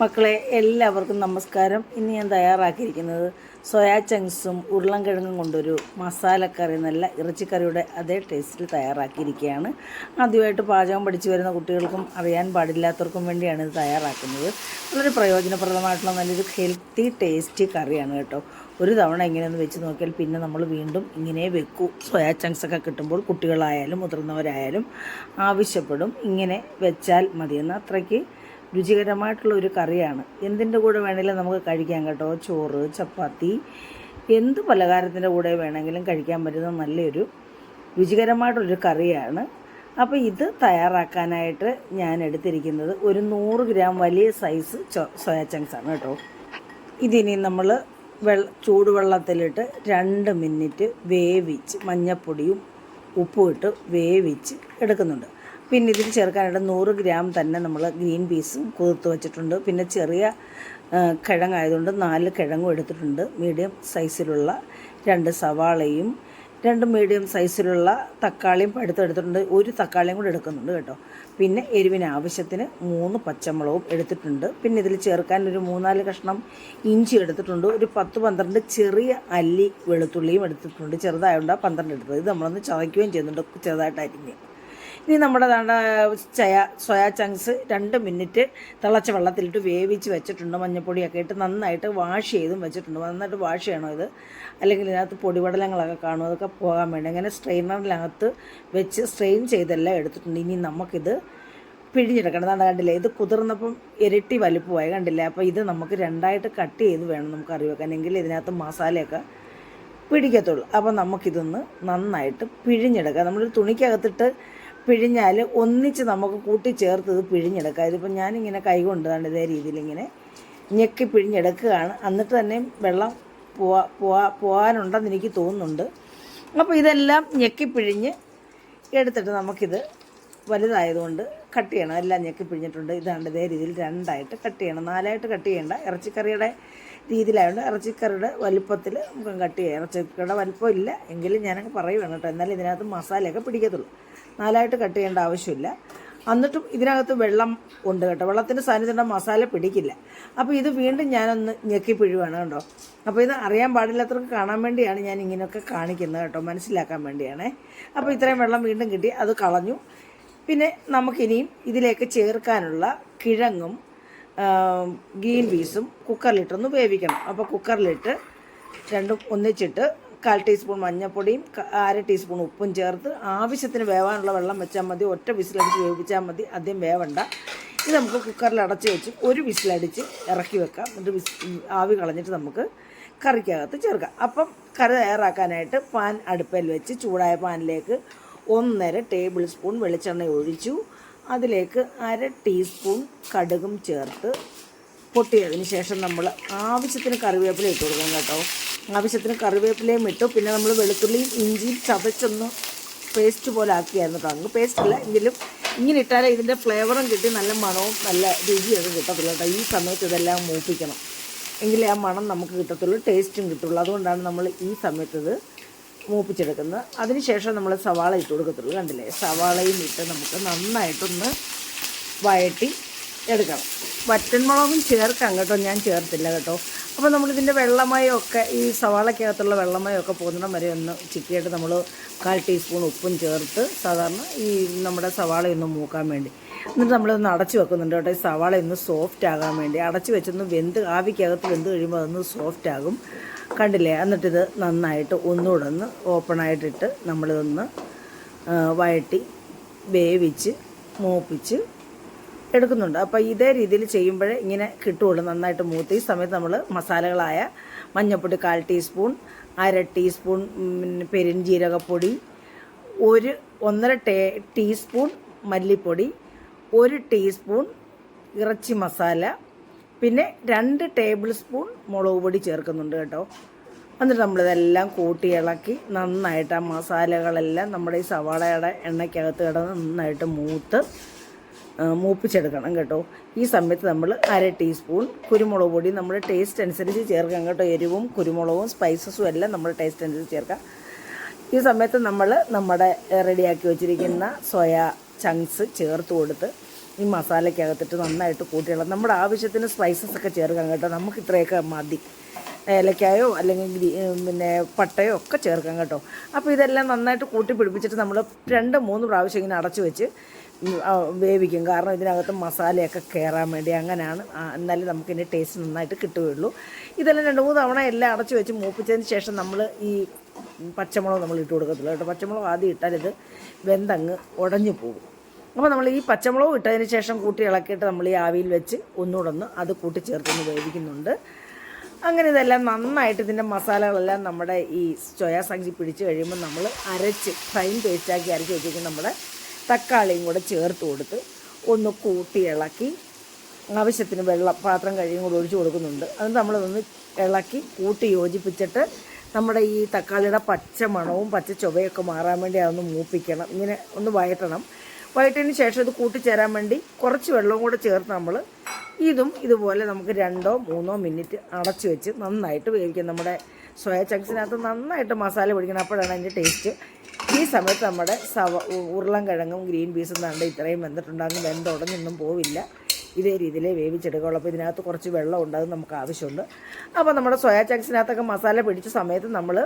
മക്കളെ എല്ലാവർക്കും നമസ്കാരം. ഇന്ന് ഞാൻ തയ്യാറാക്കിയിരിക്കുന്നത് സോയാ ചങ്ക്സും ഉരുളൻകിഴങ്ങും കൊണ്ടൊരു മസാലക്കറി, നല്ല ഇറച്ചിക്കറിയുടെ അതേ ടേസ്റ്റിൽ തയ്യാറാക്കിയിരിക്കുകയാണ്. ആദ്യമായിട്ട് പാചകം പഠിച്ചു വരുന്ന കുട്ടികൾക്കും അറിയാൻ പാടില്ലാത്തവർക്കും വേണ്ടിയാണ് ഇത് തയ്യാറാക്കുന്നത്. വളരെ പ്രയോജനപ്രദമായിട്ടുള്ള നല്ലൊരു ഹെൽത്തി ടേസ്റ്റി കറിയാണ് കേട്ടോ. ഒരു തവണ ഇങ്ങനെയൊന്ന് വെച്ച് നോക്കിയാൽ പിന്നെ നമ്മൾ വീണ്ടും ഇങ്ങനെ വെക്കൂ. സോയാ ചങ്ക്സൊക്കെ കിട്ടുമ്പോൾ കുട്ടികളായാലും മുതിർന്നവരായാലും ആവശ്യപ്പെടും. ഇങ്ങനെ വെച്ചാൽ മതിയെന്ന്. അത്രയ്ക്ക് രുചികരമായിട്ടുള്ള ഒരു കറിയാണ്. എന്തിൻ്റെ കൂടെ വേണമെങ്കിലും നമുക്ക് കഴിക്കാം കേട്ടോ. ചോറ്, ചപ്പാത്തി, എന്ത് പലഹാരത്തിൻ്റെ കൂടെ വേണമെങ്കിലും കഴിക്കാൻ പറ്റുന്ന നല്ലൊരു രുചികരമായിട്ടുള്ളൊരു കറിയാണ്. അപ്പോൾ ഇത് തയ്യാറാക്കാനായിട്ട് ഞാൻ എടുത്തിരിക്കുന്നത് ഒരു 100 ഗ്രാം വലിയ സൈസ് സോയാ ചങ്ക്സാണ് കേട്ടോ. ഇതിനി നമ്മൾ ചൂടുവെള്ളത്തിലിട്ട് 2 മിനിറ്റ് വേവിച്ച് മഞ്ഞൾപ്പൊടിയും ഉപ്പും ഇട്ട് വേവിച്ച് എടുക്കുന്നുണ്ട്. പിന്നെ ഇതിൽ ചേർക്കാനായിട്ട് 100 ഗ്രാം തന്നെ നമ്മൾ ഗ്രീൻ പീസും കുതിർത്ത് വെച്ചിട്ടുണ്ട്. പിന്നെ ചെറിയ കിഴങ്ങായതുകൊണ്ട് 4 കിഴങ്ങും എടുത്തിട്ടുണ്ട്. മീഡിയം സൈസിലുള്ള 2 സവാളയും 2 മീഡിയം സൈസിലുള്ള തക്കാളിയും എടുത്തിട്ടുണ്ട്. ഒരു തക്കാളിയും കൂടെ എടുക്കുന്നുണ്ട് കേട്ടോ. പിന്നെ എരിവിന് ആവശ്യത്തിന് 3 പച്ചമുളകും എടുത്തിട്ടുണ്ട്. പിന്നെ ഇതിൽ ചേർക്കാൻ ഒരു 3-4 കഷ്ണം ഇഞ്ചി എടുത്തിട്ടുണ്ട്. ഒരു 10-12 ചെറിയ അല്ലി വെളുത്തുള്ളിയും എടുത്തിട്ടുണ്ട്. ചെറുതായതുകൊണ്ട് 12 എടുത്തത്. ഇത് നമ്മളൊന്ന് ചതയ്ക്കുകയും ചെയ്യുന്നുണ്ട് ചെറുതായിട്ട് അരിഞ്ഞ്. ഇനി നമ്മുടെ സോയാ ചങ്ക്സ് 2 മിനിറ്റ് തിളച്ച വെള്ളത്തിലിട്ട് വേവിച്ച് വെച്ചിട്ടുണ്ട്. മഞ്ഞൾപ്പൊടിയൊക്കെ ഇട്ട് നന്നായിട്ട് വാഷ് ചെയ്തും വെച്ചിട്ടുണ്ട്. നന്നായിട്ട് വാഷ് ചെയ്യണം ഇത്, അല്ലെങ്കിൽ ഇതിനകത്ത് പൊടിപടലങ്ങളൊക്കെ കാണും. അതൊക്കെ പോകാൻ വേണ്ടി അങ്ങനെ സ്ട്രെയിനറിനകത്ത് വെച്ച് സ്ട്രെയിൻ ചെയ്തെല്ലാം എടുത്തിട്ടുണ്ട്. ഇനി നമുക്കിത് പിഴിഞ്ഞെടുക്കണം. അതാണ് കണ്ടില്ലേ, ഇത് കുതിർന്നപ്പം ഇരട്ടി വലിപ്പമായി കണ്ടില്ലേ. അപ്പോൾ ഇത് നമുക്ക് 2ആയിട്ട് കട്ട് ചെയ്ത് വേണം നമുക്ക് കറി വെക്കാൻ, എങ്കിൽ ഇതിനകത്ത് മസാലയൊക്കെ പിടിക്കത്തുള്ളൂ. അപ്പോൾ നമുക്കിതൊന്ന് നന്നായിട്ട് പിഴിഞ്ഞെടുക്കാം. നമ്മളൊരു തുണിക്കകത്തിട്ട് പിഴിഞ്ഞാൽ ഒന്നിച്ച് നമുക്ക് കൂട്ടിച്ചേർത്ത് ഇത് പിഴിഞ്ഞെടുക്കാം. ഇതിപ്പോൾ ഞാനിങ്ങനെ കൈകൊണ്ട് ഇതേ രീതിയിൽ ഇങ്ങനെ ഞെക്കി പിഴിഞ്ഞെടുക്കുകയാണ്. എന്നിട്ട് തന്നെ വെള്ളം പോകാനുണ്ടെന്ന് എനിക്ക് തോന്നുന്നുണ്ട്. അപ്പോൾ ഇതെല്ലാം ഞെക്കി പിഴിഞ്ഞ് എടുത്തിട്ട് നമുക്കിത് വലുതായതുകൊണ്ട് കട്ട് ചെയ്യണം. എല്ലാം ഞെക്കി പിഴിഞ്ഞിട്ടുണ്ട്. ഇതാണ്ട് ഇതേ രീതിയിൽ 2ആയിട്ട് കട്ട് ചെയ്യണം. 4ആയിട്ട് കട്ട് ചെയ്യേണ്ട. ഇറച്ചിക്കറിയുടെ രീതിയിലായതുകൊണ്ട് ഇറച്ചിക്കറിയുടെ വലുപ്പത്തിൽ നമുക്ക് കട്ട് ചെയ്യാം. ഇറച്ചിക്കറിയുടെ വലുപ്പം ഇല്ല എങ്കിലും ഞാനങ്ങ് പറയുകയാണ് കേട്ടോ. എന്നാലും ഇതിനകത്ത് മസാലയൊക്കെ പിടിക്കത്തുള്ളൂ. 4ആയിട്ട് കട്ട് ചെയ്യേണ്ട ആവശ്യമില്ല. എന്നിട്ടും ഇതിനകത്ത് വെള്ളം ഉണ്ട് കേട്ടോ. വെള്ളത്തിൻ്റെ സാന്നിധ്യത്തിൻ്റെ മസാല പിടിക്കില്ല. അപ്പോൾ ഇത് വീണ്ടും ഞാനൊന്ന് ഞെക്കി പിഴുവാണ് കേട്ടോ. അപ്പോൾ ഇത് അറിയാൻ പാടില്ലാത്തവർക്ക് കാണാൻ വേണ്ടിയാണ് ഞാൻ ഇങ്ങനെയൊക്കെ കാണിക്കുന്നത് കേട്ടോ, മനസ്സിലാക്കാൻ വേണ്ടിയാണേ. അപ്പോൾ ഇത്രയും വെള്ളം വീണ്ടും കിട്ടി, അത് കളഞ്ഞു. പിന്നെ നമുക്കിനിയും ഇതിലേക്ക് ചേർക്കാനുള്ള കിഴങ്ങും ഗ്രീൻ പീസും കുക്കറിലിട്ടൊന്ന് വേവിക്കണം. അപ്പോൾ കുക്കറിലിട്ട് രണ്ടും ഒന്നിച്ചിട്ട് 1/4 ടീസ്പൂൺ മഞ്ഞൾപ്പൊടിയും 1/2 ടീസ്പൂൺ ഉപ്പും ചേർത്ത് ആവശ്യത്തിന് വേവാനുള്ള വെള്ളം വെച്ചാൽ മതി. ഒറ്റ വിസിലടിച്ച് വേവിച്ചാൽ മതി, ആദ്യം വേവണ്ട. ഇത് നമുക്ക് കുക്കറിൽ അടച്ച് വെച്ച് ഒരു വിസിലടിച്ച് ഇറക്കി വെക്കാം. എന്നിട്ട് ആവി കളഞ്ഞിട്ട് നമുക്ക് കറിക്കകത്ത് ചേർക്കാം. അപ്പം കറി തയ്യാറാക്കാനായിട്ട് പാൻ അടുപ്പിൽ വെച്ച് ചൂടായ പാനിലേക്ക് 1.5 ടേബിൾ സ്പൂൺ വെളിച്ചെണ്ണ ഒഴിച്ചു. അതിലേക്ക് 1/2 ടീസ്പൂൺ കടുകും ചേർത്ത് പൊട്ടിയതിന് ശേഷം നമ്മൾ ആവശ്യത്തിന് കറിവേപ്പില ഇട്ട് കൊടുക്കണം കേട്ടോ. ആവശ്യത്തിന് കറിവേപ്പിലയും ഇട്ടു. പിന്നെ നമ്മൾ വെളുത്തുള്ളിയും ഇഞ്ചിയും ചതച്ചൊന്ന് പേസ്റ്റ് പോലെ ആക്കിയായിരുന്നു കേട്ടോ. അങ്ങ് പേസ്റ്റ് അല്ല എങ്കിലും ഇങ്ങനെ ഇട്ടാലേ ഇതിൻ്റെ ഫ്ലേവറും കിട്ടി നല്ല മണവും നല്ല രുചിയൊക്കെ കിട്ടത്തുള്ളൂ കേട്ടോ. ഈ സമയത്ത് ഇതെല്ലാം മൂപ്പിക്കണം, എങ്കിലേ ആ മണം നമുക്ക് കിട്ടത്തുള്ളൂ, ടേസ്റ്റും കിട്ടുള്ളൂ. അതുകൊണ്ടാണ് നമ്മൾ ഈ സമയത്ത് ഇത് മൂപ്പിച്ചെടുക്കുന്നത്. അതിനുശേഷം നമ്മൾ സവാള ഇട്ട് കൊടുക്കത്തുള്ളൂ. കണ്ടില്ലേ, സവാളയും ഇട്ട് നമുക്ക് നന്നായിട്ടൊന്ന് വഴറ്റി എടുക്കണം. വറ്റൻമുളകും ചേർക്കാം കേട്ടോ, ഞാൻ ചേർത്തില്ല കേട്ടോ. അപ്പോൾ നമ്മളിതിൻ്റെ വെള്ളമയമൊക്കെ, ഈ സവാളക്കകത്തുള്ള വെള്ളമയമൊക്കെ പോകുന്നിടം വരെ ഒന്ന് ചിക്കിയിട്ട് നമ്മൾ 1/4 ടീസ്പൂൺ ഉപ്പും ചേർത്ത് സാധാരണ ഈ നമ്മുടെ സവാളയൊന്ന് മൂക്കാൻ വേണ്ടി എന്നിട്ട് നമ്മളൊന്ന് അടച്ച് വെക്കുന്നുണ്ട് കേട്ടോ. ഈ സവാള ഒന്ന് സോഫ്റ്റ് ആകാൻ വേണ്ടി അടച്ച് വെച്ചൊന്ന് ആവിക്കകത്ത് വെന്ത് കഴിയുമ്പോൾ അതൊന്ന് സോഫ്റ്റ് ആകും. കണ്ടില്ലേ, എന്നിട്ടിത് നന്നായിട്ട് ഒന്നുകൂടെ ഒന്ന് ഓപ്പണായിട്ടിട്ട് നമ്മളിതൊന്ന് വഴറ്റി വേവിച്ച് മൂപ്പിച്ച് എടുക്കുന്നുണ്ട്. അപ്പോൾ ഇതേ രീതിയിൽ ചെയ്യുമ്പോഴേ ഇങ്ങനെ കിട്ടുകയുള്ളൂ, നന്നായിട്ട് മൂത്ത്. ഈ സമയത്ത് നമ്മൾ മസാലകളായ മഞ്ഞൾപ്പൊടി 1/4 ടീസ്പൂൺ, 1/2 ടീസ്പൂൺ പെരുംജീരകപ്പൊടി, 1.5 ടീസ്പൂൺ മല്ലിപ്പൊടി, 1 ടീസ്പൂൺ ഇറച്ചി മസാല, പിന്നെ 2 ടേബിൾ സ്പൂൺ മുളക് പൊടി ചേർക്കുന്നുണ്ട് കേട്ടോ. എന്നിട്ട് നമ്മളിതെല്ലാം കൂട്ടി ഇളക്കി നന്നായിട്ട് ആ മസാലകളെല്ലാം നമ്മുടെ ഈ സവാളയുടെ എണ്ണയ്ക്കകത്ത് കിടന്ന് നന്നായിട്ട് മൂപ്പിച്ചെടുക്കണം കേട്ടോ. ഈ സമയത്ത് നമ്മൾ 1/2 ടീസ്പൂൺ കുരുമുളക് പൊടി നമ്മുടെ ടേസ്റ്റ് അനുസരിച്ച് ചേർക്കാം കേട്ടോ. എരിവും കുരുമുളകും സ്പൈസസും എല്ലാം നമ്മുടെ ടേസ്റ്റ് അനുസരിച്ച് ചേർക്കാം. ഈ സമയത്ത് നമ്മൾ നമ്മുടെ റെഡിയാക്കി വെച്ചിരിക്കുന്ന സോയാ ചങ്ക്സ് ചേർത്ത് കൊടുത്ത് ഈ മസാലയ്ക്കകത്തിട്ട് നന്നായിട്ട് കൂട്ടിയിളക്കാം. നമ്മുടെ ആവശ്യത്തിന് സ്പൈസസ് ഒക്കെ ചേർക്കാം കേട്ടോ. നമുക്ക് ഇത്രയൊക്കെ മതി. ഏലക്കായോ അല്ലെങ്കിൽ പിന്നെ പട്ടയോ ഒക്കെ ചേർക്കാം കേട്ടോ. അപ്പോൾ ഇതെല്ലാം നന്നായിട്ട് കൂട്ടി പിടിപ്പിച്ചിട്ട് നമ്മൾ 2-3 പ്രാവശ്യം ഇങ്ങനെ അടച്ചു വെച്ച് വേവിക്കും. കാരണം ഇതിനകത്ത് മസാലയൊക്കെ കയറാൻ വേണ്ടി. അങ്ങനെയാണ്, എന്നാലും നമുക്കിതിൻ്റെ ടേസ്റ്റ് നന്നായിട്ട് കിട്ടുകയുള്ളൂ. ഇതെല്ലാം 2-3 തവണ എല്ലാം അടച്ചു വെച്ച് മൂപ്പിച്ചതിന് ശേഷം നമ്മൾ ഈ പച്ചമുളക് നമ്മൾ ഇട്ട് കൊടുക്കത്തില്ല കേട്ടോ. പച്ചമുളക് ആദ്യം ഇട്ടാൽ ഇത് വെന്തങ്ങ് ഉടഞ്ഞു പോകും. അപ്പോൾ നമ്മൾ ഈ പച്ചമുളക് ഇട്ടതിന് ശേഷം കൂട്ടി ഇളക്കിയിട്ട് നമ്മൾ ഈ ആവിയിൽ വെച്ച് ഒന്നുകൂടെ അത് കൂട്ടി ചേർത്തൊന്ന് വേവിക്കുന്നുണ്ട്. അങ്ങനെ ഇതെല്ലാം നന്നായിട്ട് ഇതിൻ്റെ മസാലകളെല്ലാം നമ്മുടെ ഈ സോയാ ചങ്ക്സിൽ പിടിച്ച് കഴിയുമ്പോൾ നമ്മൾ അരച്ച് ഫൈൻ പേസ്റ്റാക്കി അരച്ച് വെച്ചിരിക്കും നമ്മുടെ തക്കാളിയും കൂടെ ചേർത്ത് കൊടുത്ത് ഒന്ന് കൂട്ടി ഇളക്കി ആവശ്യത്തിന് വെള്ളം പാത്രം കഴിയും കൂടെ ഒഴിച്ച് കൊടുക്കുന്നുണ്ട്. അത് നമ്മളതൊന്ന് ഇളക്കി കൂട്ടി യോജിപ്പിച്ചിട്ട് നമ്മുടെ ഈ തക്കാളിയുടെ പച്ച മണവും പച്ച ചുവയൊക്കെ മാറാൻ വേണ്ടി അതൊന്ന് മൂപ്പിക്കണം. ഇങ്ങനെ ഒന്ന് വഴറ്റണം. വഴറ്റിയതിന് ശേഷം ഇത് കൂട്ടിച്ചേരാൻ വേണ്ടി കുറച്ച് വെള്ളവും കൂടെ ചേർത്ത് നമ്മൾ ഇതും ഇതുപോലെ നമുക്ക് 2-3 മിനിറ്റ് അടച്ചു വെച്ച് നന്നായിട്ട് വേവിക്കാം. നമ്മുടെ സോയാ ചങ്ക്സിനകത്ത് നന്നായിട്ട് മസാല പിടിക്കണം. അപ്പോഴാണ് അതിൻ്റെ ടേസ്റ്റ്. ഈ സമയത്ത് നമ്മുടെ ഉരുളൻ കിഴങ്ങും ഗ്രീൻ പീസും കണ്ട് ഇത്രയും വെന്തിട്ടുണ്ടാകും. വെന്തുടഞ്ഞൊന്നും പോവില്ല. ഇതേ രീതിയിൽ വേവിച്ചെടുക്കുകയുള്ളൂ. അപ്പോൾ ഇതിനകത്ത് കുറച്ച് വെള്ളം ഉണ്ട്, അത് നമുക്ക് ആവശ്യമുണ്ട്. അപ്പോൾ നമ്മുടെ സോയാ ചങ്ക്സിനകത്തൊക്കെ മസാല പിടിച്ച സമയത്ത് നമ്മൾ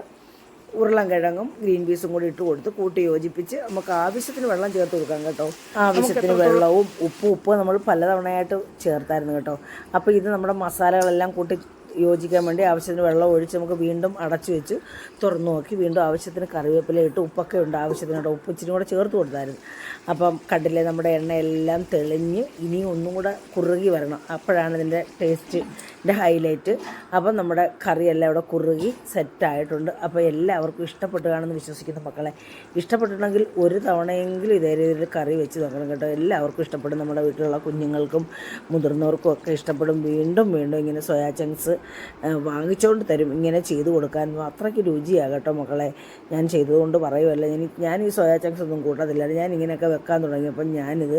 ഉരുളൻ കിഴങ്ങും ഗ്രീൻ പീസും കൂടി ഇട്ട് കൊടുത്ത് കൂട്ടി യോജിപ്പിച്ച് നമുക്ക് ആവശ്യത്തിന് വെള്ളം ചേർത്ത് കൊടുക്കാം കേട്ടോ. ആവശ്യത്തിന് വെള്ളവും ഉപ്പ് നമ്മൾ പലതവണയായിട്ട് ചേർത്തായിരുന്നു കേട്ടോ. അപ്പോൾ ഇത് നമ്മുടെ മസാലകളെല്ലാം കൂട്ടി യോജിക്കാൻ വേണ്ടി ആവശ്യത്തിന് വെള്ളം ഒഴിച്ച് നമുക്ക് വീണ്ടും അടച്ചു വെച്ച് തുറന്നു നോക്കി വീണ്ടും ആവശ്യത്തിന് കറിവേപ്പില ഇട്ട് ഉപ്പൊക്കെ ഉണ്ട് ആവശ്യത്തിന് കേട്ടോ. ഉപ്പ് ഇച്ചിരി കൂടെ ചേർത്ത് കൊടുത്തായിരുന്നു. അപ്പം കണ്ടില്ലേ, നമ്മുടെ എണ്ണയെല്ലാം തെളിഞ്ഞ് ഇനിയും ഒന്നും കൂടെ കുറുകി വരണം. അപ്പോഴാണ് ഇതിൻ്റെ ടേസ്റ്റിൻ്റെ ഹൈലൈറ്റ്. അപ്പം നമ്മുടെ കറിയെല്ലാം ഇവിടെ കുറുകി സെറ്റായിട്ടുണ്ട്. അപ്പോൾ എല്ലാവർക്കും ഇഷ്ടപ്പെട്ട് കാണുമെന്ന് വിശ്വസിക്കുന്ന മക്കളെ. ഇഷ്ടപ്പെട്ടിട്ടുണ്ടെങ്കിൽ ഒരു തവണയെങ്കിലും ഇതേ രീതിയിൽ കറി വെച്ച് നോക്കണം കേട്ടോ. എല്ലാവർക്കും ഇഷ്ടപ്പെടും. നമ്മുടെ വീട്ടിലുള്ള കുഞ്ഞുങ്ങൾക്കും മുതിർന്നവർക്കും ഒക്കെ ഇഷ്ടപ്പെടും. വീണ്ടും ഇങ്ങനെ സോയാ ചങ്ക്സ് വാങ്ങിച്ചുകൊണ്ട് തരും ഇങ്ങനെ ചെയ്ത് കൊടുക്കാൻ. അത്രയ്ക്ക് രുചിയാണ് കേട്ടോ മക്കളെ. ഞാൻ ചെയ്തതുകൊണ്ട് പറയുമല്ല. ഞാൻ ഈ സോയാ ചങ്ക്സ് ഒന്നും കൂട്ടത്തില്ല. ഞാൻ ഇങ്ങനെയൊക്കെ വെക്കാൻ തുടങ്ങിയപ്പോൾ ഞാനിത്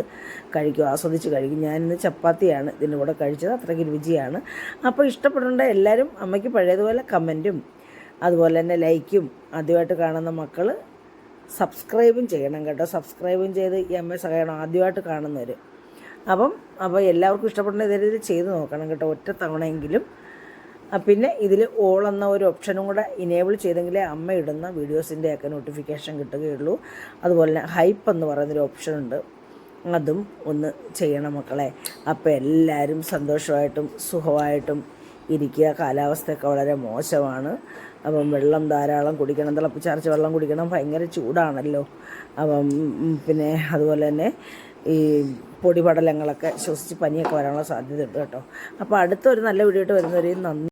കഴിക്കും, ആസ്വദിച്ച് കഴിക്കും. ഞാനിന്ന് ചപ്പാത്തിയാണ് ഇതിൻ്റെ കൂടെ കഴിച്ചത്. അത്രയ്ക്ക് രുചിയാണ്. അപ്പോൾ ഇഷ്ടപ്പെടേണ്ട എല്ലാവരും അമ്മയ്ക്ക് പഴയതുപോലെ കമൻറ്റും അതുപോലെ തന്നെ ലൈക്കും ആദ്യമായിട്ട് കാണുന്ന മക്കൾ സബ്സ്ക്രൈബും ചെയ്യണം കേട്ടോ. സബ്സ്ക്രൈബും ചെയ്ത് ഈ അമ്മയെ സഹായിക്കണം ആദ്യമായിട്ട് കാണുന്നവർ. അപ്പോൾ എല്ലാവർക്കും ഇഷ്ടപ്പെടുന്ന ഇതേ രീതിയിൽ ചെയ്ത് നോക്കണം കേട്ടോ, ഒറ്റ തവണയെങ്കിലും. പിന്നെ ഇതിൽ ഓൾ എന്ന ഒരു ഓപ്ഷനും കൂടെ ഇനേബിൾ ചെയ്തെങ്കിലേ അമ്മ ഇടുന്ന വീഡിയോസിൻ്റെയൊക്കെ നോട്ടിഫിക്കേഷൻ കിട്ടുകയുള്ളൂ. അതുപോലെ തന്നെ ഹൈപ്പ് എന്ന് പറയുന്നൊരു ഓപ്ഷനുണ്ട്, അതും ഒന്ന് ചെയ്യണം മക്കളെ. അപ്പോൾ എല്ലാവരും സന്തോഷമായിട്ടും സുഖമായിട്ടും ഇരിക്കുക. കാലാവസ്ഥയൊക്കെ വളരെ മോശമാണ്. അപ്പം വെള്ളം ധാരാളം കുടിക്കണം, തിളപ്പിച്ചാർച്ച വെള്ളം കുടിക്കണം. ഭയങ്കര ചൂടാണല്ലോ. അപ്പം പിന്നെ അതുപോലെ തന്നെ ഈ പൊടിപടലങ്ങളൊക്കെ ശ്വസിച്ച് പനിയൊക്കെ വരാനുള്ള സാധ്യതയുണ്ട് കേട്ടോ. അപ്പോൾ അടുത്തൊരു നല്ല വീഡിയോ ആയിട്ട് വരുന്നവരെയും നന്ദി.